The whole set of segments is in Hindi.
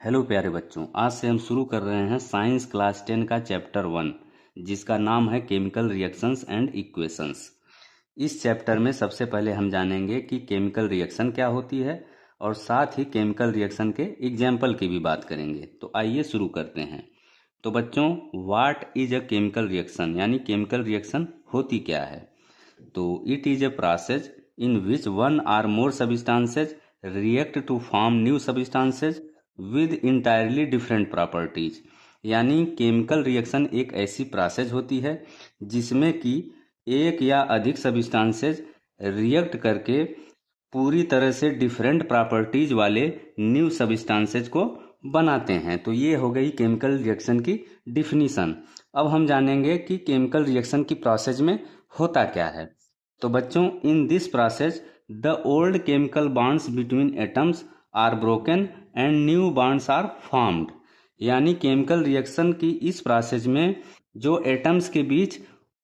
हेलो प्यारे बच्चों, आज से हम शुरू कर रहे हैं साइंस क्लास 10 का चैप्टर 1, जिसका नाम है केमिकल रिएक्शंस एंड इक्वेशंस। इस चैप्टर में सबसे पहले हम जानेंगे कि केमिकल रिएक्शन क्या होती है और साथ ही केमिकल रिएक्शन के एग्जाम्पल की भी बात करेंगे। तो आइए शुरू करते हैं। तो बच्चों, what is a chemical reaction, यानी केमिकल रिएक्शन होती क्या है? तो it is a process in which one or more substances react to form new substances with entirely different properties. यानी केमिकल रिएक्शन एक ऐसी प्रोसेस होती है जिसमें कि एक या अधिक सब्सटेंसेज रिएक्ट करके पूरी तरह से डिफरेंट प्रॉपर्टीज वाले न्यू सब्सटेंसेज को बनाते हैं। तो ये हो गई केमिकल रिएक्शन की डिफिनीशन। अब हम जानेंगे कि केमिकल रिएक्शन की प्रोसेस में होता क्या है। तो बच्चों, in this process the old chemical bonds between atoms are broken and new bonds are formed. यानी केमिकल रिएक्शन की इस प्रोसेस में जो एटम्स के बीच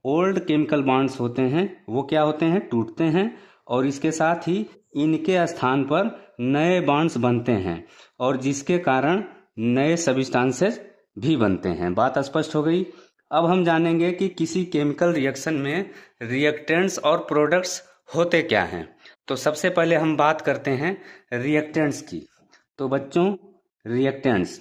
ओल्ड केमिकल बॉन्ड्स होते हैं वो क्या होते हैं, टूटते हैं, और इसके साथ ही इनके स्थान पर नए बॉन्ड्स बनते हैं और जिसके कारण नए सब्सटेंसेस भी बनते हैं। बात स्पष्ट हो गई। अब हम जानेंगे कि किसी केमिकल रिएक्शन में रिएक्टेंट्स और प्रोडक्ट्स होते क्या हैं। तो सबसे पहले हम बात करते हैं रिएक्टेंट्स की। तो बच्चों, reactants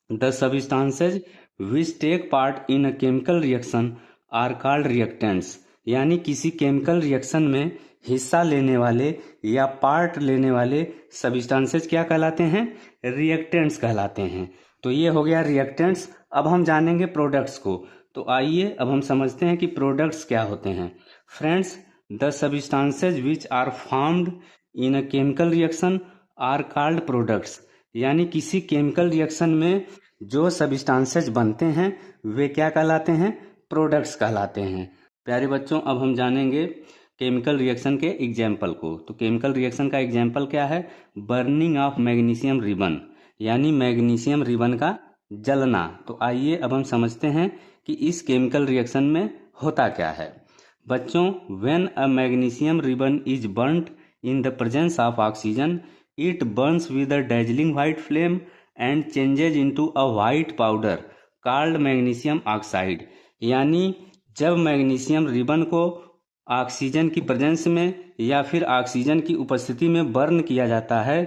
the substances which take part in a chemical reaction are called reactants. यानी किसी केमिकल रिएक्शन में हिस्सा लेने वाले या पार्ट लेने वाले सब्सटेंसेज क्या कहलाते हैं, रिएक्टेंट्स कहलाते हैं। तो ये हो गया रिएक्टेंट्स। अब हम जानेंगे प्रोडक्ट्स को। तो आइए अब हम समझते हैं कि प्रोडक्ट्स क्या होते हैं। Friends, the substances which are formed in a chemical reaction are called products. यानी किसी केमिकल रिएक्शन में जो सब्सटेंसेज बनते हैं वे क्या कहलाते हैं, प्रोडक्ट्स कहलाते हैं। प्यारे बच्चों, अब हम जानेंगे केमिकल रिएक्शन के एग्जाम्पल को। तो केमिकल रिएक्शन का एग्जाम्पल क्या है, बर्निंग ऑफ मैग्नीशियम रिबन, यानी मैग्नीशियम रिबन का जलना। तो आइए अब हम समझते हैं कि इस केमिकल रिएक्शन में होता क्या है। बच्चों, when a magnesium ribbon is burnt in the presence of oxygen it Burns with a dazzling white flame and changes into a white powder called magnesium oxide. यानी जब मैग्नीशियम रिबन को ऑक्सीजन की प्रेजेंस में या फिर ऑक्सीजन की उपस्थिति में बर्न किया जाता है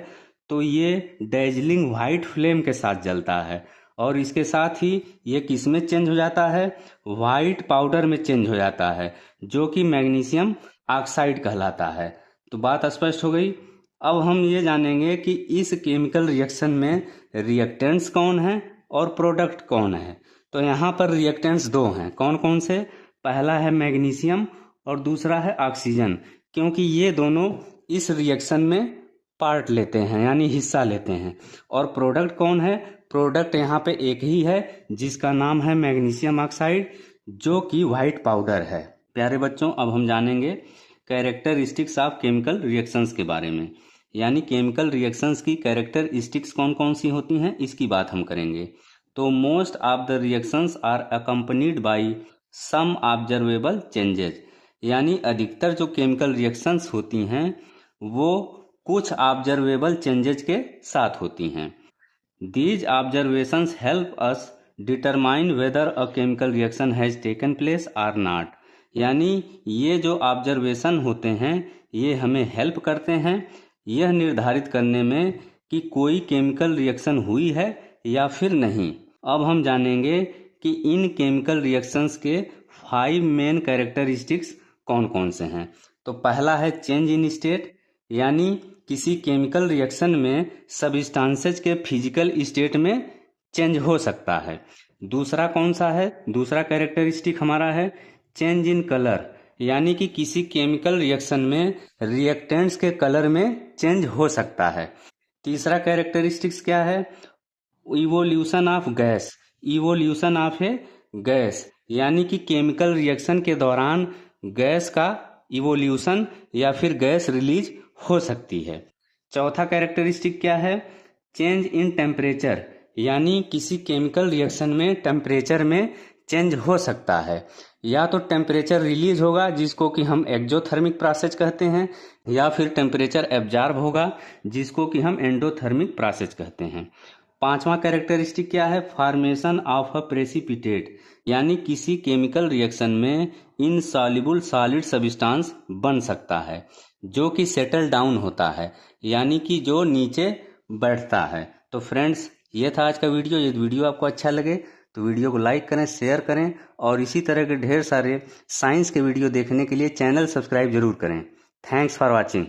तो ये डेजलिंग व्हाइट फ्लेम के साथ जलता है और इसके साथ ही ये किस में चेंज हो जाता है, व्हाइट पाउडर में चेंज हो जाता है, जो कि मैग्नीशियम ऑक्साइड कहलाता है। तो बात स्पष्ट हो गई। अब हम ये जानेंगे कि इस केमिकल रिएक्शन में रिएक्टेंट्स कौन है और प्रोडक्ट कौन है। तो यहाँ पर रिएक्टेंट्स दो हैं। कौन कौन से? पहला है मैग्नीशियम और दूसरा है ऑक्सीजन, क्योंकि ये दोनों इस रिएक्शन में पार्ट लेते हैं यानी हिस्सा लेते हैं। और प्रोडक्ट कौन है? प्रोडक्ट यहाँ पे एक ही है जिसका नाम है मैग्नीशियम ऑक्साइड, जो कि व्हाइट पाउडर है। प्यारे बच्चों, अब हम जानेंगे कैरेक्टरिस्टिक्स ऑफ केमिकल रिएक्शंस के बारे में। यानी केमिकल रिएक्शंस की कैरेक्टरिस्टिक्स कौन कौन सी होती हैं, इसकी बात हम करेंगे। तो most of the reactions are accompanied by some observable changes. यानी अधिकतर जो केमिकल रिएक्शंस होती हैं वो कुछ ऑब्जर्वेबल चेंजेज के साथ होती हैं। These observations help us determine whether a chemical reaction has taken place or not. यानी ये जो ऑब्जर्वेशन होते हैं ये हमें हेल्प करते हैं यह निर्धारित करने में कि कोई केमिकल रिएक्शन हुई है या फिर नहीं। अब हम जानेंगे कि इन केमिकल रिएक्शंस के 5 मेन कैरेक्टरिस्टिक्स कौन कौन से हैं। तो पहला है चेंज इन स्टेट, यानी किसी केमिकल रिएक्शन में सब्सटेंसेज के फिजिकल स्टेट में चेंज हो सकता है। दूसरा कौन सा है? दूसरा कैरेक्टरिस्टिक हमारा है चेंज इन कलर, यानी कि किसी केमिकल रिएक्शन में रिएक्टेंट्स के कलर में चेंज हो सकता है। तीसरा कैरेक्टरिस्टिक्स क्या है? Evolution of gas. Evolution of A gas, यानी कि केमिकल रिएक्शन के दौरान गैस का इवोल्यूशन या फिर गैस रिलीज हो सकती है। चौथा कैरेक्टरिस्टिक क्या है? चेंज इन टेम्परेचर, यानी किसी केमिकल रिएक्शन में टेम्परेचर में चेंज हो सकता है। या तो टेम्परेचर रिलीज होगा जिसको कि हम एक्जोथर्मिक प्रोसेस कहते हैं, या फिर टेम्परेचर एब्जॉर्ब होगा जिसको कि हम एंडोथर्मिक प्रोसेस कहते हैं। पांचवा कैरेक्टरिस्टिक क्या है? फॉर्मेशन ऑफ अ प्रेसिपिटेट, यानी किसी केमिकल रिएक्शन में इनसॉल्युबल सॉलिड सब्सटेंस बन सकता है जो कि सेटल डाउन होता है, यानी कि जो नीचे बैठता है। तो फ्रेंड्स, ये था आज का वीडियो। यदि वीडियो आपको अच्छा लगे तो वीडियो को लाइक करें, शेयर करें, और इसी तरह के ढेर सारे साइंस के वीडियो देखने के लिए चैनल सब्सक्राइब जरूर करें। Thanks for watching.